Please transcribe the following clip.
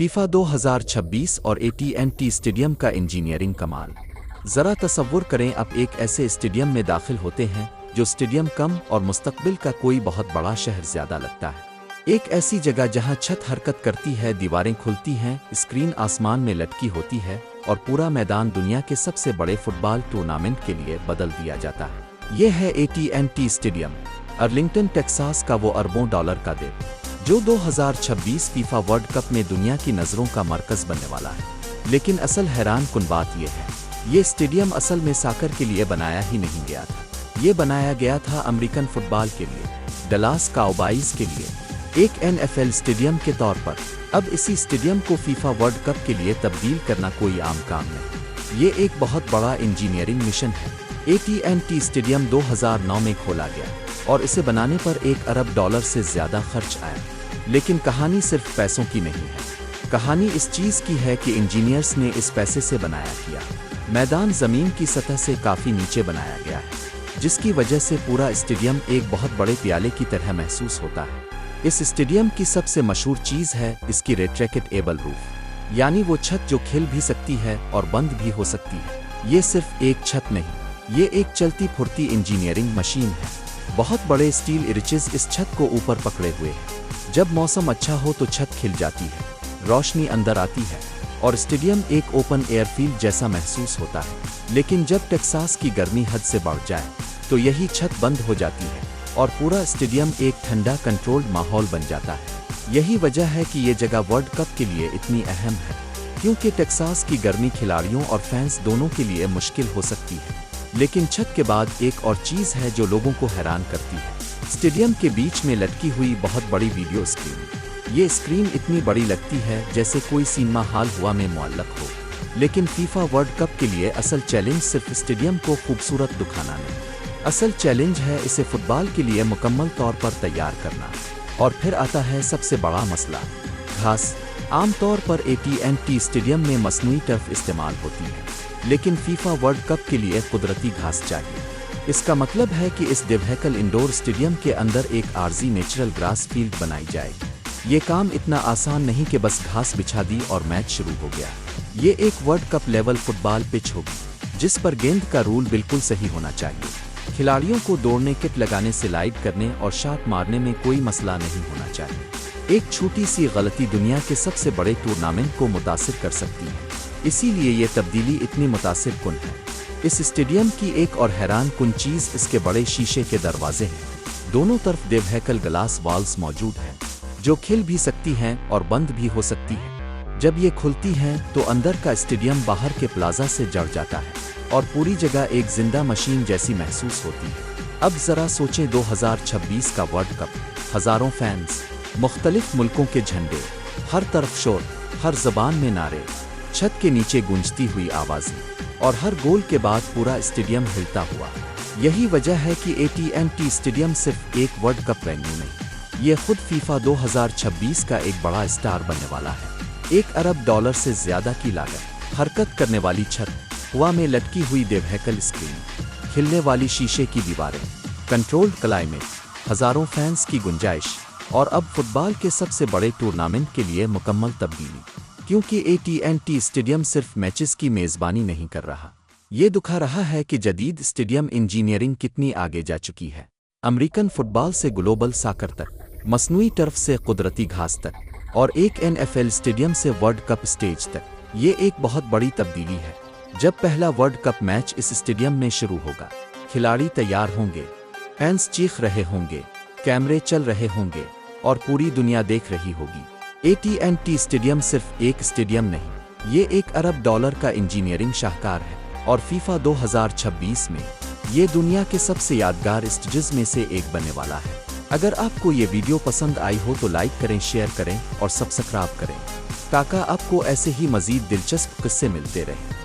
FIFA 2026 और AT&T stadium का engineering कमाल। ज़रा तसव्वुर करें, आप एक ऐसे स्टेडियम में दाखिल होते हैं जो स्टेडियम कम और मुस्तकबिल का कोई बहुत बड़ा शहर ज़्यादा लगता है। एक ऐसी जगह जहां छत हरकत करती है, दीवारें खुलती हैं, स्क्रीन आसमान में लटकी होती है और पूरा मैदान दुनिया के सबसे बड़े फुटबॉल टूर्नामेंट के लिए बदल दिया जाता है। ये है AT&T स्टेडियम, अर्लिंगटन टेक्सास का वो अरबों डॉलर का देव जो 2026 फीफा वर्ल्ड कप में दुनिया की नज़रों का मरकज़ बनने वाला है। लेकिन असल हैरान कुन बात यह है, ये स्टेडियम असल में साकर के लिए बनाया ही नहीं गया था। ये बनाया गया था अमेरिकन फुटबॉल के लिए, डलास काउबॉयज़ के लिए, एक NFL स्टेडियम के तौर पर। अब इसी स्टेडियम को फीफा वर्ल्ड कप के लिए तब्दील करना कोई आम काम नहीं। ये एक बहुत बड़ा इंजीनियरिंग मिशन है। AT&T स्टेडियम 2009 में खोला गया और इसे बनाने पर $1 अरब से ज़्यादा खर्च आया। लेकिन कहानी सिर्फ पैसों की नहीं है, कहानी इस चीज़ की है कि इंजीनियर्स ने इस पैसे से बनाया किया। मैदान ज़मीन की सतह से काफ़ी नीचे बनाया गया है, जिसकी वजह से पूरा स्टेडियम एक बहुत बड़े प्याले की तरह महसूस होता है। इस स्टेडियम की सबसे मशहूर चीज़ है इसकी रेट्रैक्टेबल रूफ, यानी वो छत जो खिल भी सकती है और बंद भी हो सकती है। ये सिर्फ एक छत नहीं, ये एक चलती फुर्ती इंजीनियरिंग मशीन है। बहुत बड़े स्टील इर्चेज इस छत को ऊपर पकड़े हुए हैं। जब मौसम अच्छा हो तो छत खिल जाती है, रोशनी अंदर आती है और स्टेडियम एक ओपन एयर फील्ड जैसा महसूस होता है। लेकिन जब टेक्सास की गर्मी हद से बढ़ जाए तो यही छत बंद हो जाती है और पूरा स्टेडियम एक ठंडा कंट्रोल्ड माहौल बन जाता है। यही वजह है कि ये जगह वर्ल्ड कप के लिए इतनी अहम है, क्योंकि टेक्सास की गर्मी खिलाड़ियों और फैंस दोनों के लिए मुश्किल हो सकती है। लेकिन छत के बाद एक और चीज़ है जो लोगों को हैरान करती है, स्टेडियम के बीच में लटकी हुई बहुत बड़ी वीडियो स्क्रीन। ये स्क्रीन इतनी बड़ी लगती है जैसे कोई सिनेमा हॉल हवा में मुअल्लक हो। लेकिन फीफा वर्ल्ड कप के लिए असल चैलेंज सिर्फ स्टेडियम को खूबसूरत दिखाना नहीं, असल चैलेंज है इसे फुटबॉल के लिए मुकम्मल तौर पर तैयार करना। और फिर आता है सबसे बड़ा मसला, घास। आमतौर पर AT&T स्टेडियम में मसनूई टर्फ इस्तेमाल होती है, लेकिन फीफा वर्ल्ड कप के लिए कुदरती घास चाहिए। इसका मतलब है कि इस दिव्यकल इंडोर स्टेडियम के अंदर एक आर्जी नेचुरल ग्रास फील्ड बनाई जाएगी। ये काम इतना आसान नहीं कि बस घास बिछा दी और मैच शुरू हो गया। ये एक world cup level football pitch होगी, जिस पर गेंद का रूल बिल्कुल सही होना चाहिए। खिलाड़ियों को दौड़ने, किट लगाने, स्लाइड करने और शॉट मारने में कोई मसला नहीं होना चाहिए। एक छोटी सी गलती दुनिया के सबसे बड़े टूर्नामेंट को मुतासिर कर सकती है, इसीलिए ये तब्दीली इतनी मुतासिर कुन है। इस स्टेडियम की एक और हैरान कुन चीज़ इसके बड़े शीशे के दरवाजे हैं। दोनों तरफ दिव्यकल ग्लास वॉल्स मौजूद हैं, जो खिल भी सकती हैं और बंद भी हो सकती हैं। जब ये खुलती हैं तो अंदर का स्टेडियम बाहर के प्लाजा से जड़ जाता है और पूरी जगह एक जिंदा मशीन जैसी महसूस होती है। अब ज़रा सोचें, 2026 का वर्ल्ड कप, हज़ारों फैंस, मुख्तलिफ मुल्कों के झंडे, हर तरफ शोर, हर ज़बान में नारे, छत के नीचे गूंजती हुई आवाज़ें और हर गोल के बाद पूरा स्टेडियम हिलता हुआ। यही वजह है कि AT&T स्टेडियम सिर्फ एक वर्ल्ड कप वेन्यू नहीं, ये खुद फीफा 2026 का एक बड़ा स्टार बनने वाला है। $1 अरब से ज़्यादा की लागत, हरकत करने वाली छत, हवा में लटकी हुई दिव्यकल स्क्रीन, खिलने वाली शीशे की दीवारें, कंट्रोल्ड क्लाइमेट, हज़ारों फैंस की गुंजाइश और अब फुटबॉल के सबसे बड़े टूर्नामेंट के लिए मुकम्मल तब्दीली। क्योंकि AT&T स्टेडियम सिर्फ मैचेस की मेज़बानी नहीं कर रहा, ये दिखा रहा है कि जदीद स्टेडियम इंजीनियरिंग कितनी आगे जा चुकी है। अमेरिकन फुटबॉल से ग्लोबल सॉकर तक, मसनूई टर्फ से कुदरती घास तक और एक NFL स्टेडियम से वर्ल्ड कप स्टेज तक, ये एक बहुत बड़ी तब्दीली है। जब पहला वर्ल्ड कप मैच इस स्टेडियम में शुरू होगा, खिलाड़ी तैयार होंगे, फैंस चीख रहे होंगे, कैमरे चल रहे होंगे और पूरी दुनिया देख रही होगी। AT&T स्टेडियम सिर्फ एक स्टेडियम नहीं, ये $1 अरब का इंजीनियरिंग शाहकार है और फीफा 2026 में ये दुनिया के सबसे यादगार स्टेजेस में से एक बनने वाला है। अगर आपको ये वीडियो पसंद आई हो तो लाइक करें, शेयर करें और सब्सक्राइब करें, ताकि आपको ऐसे ही मज़ीद दिलचस्प किस्से मिलते रहें।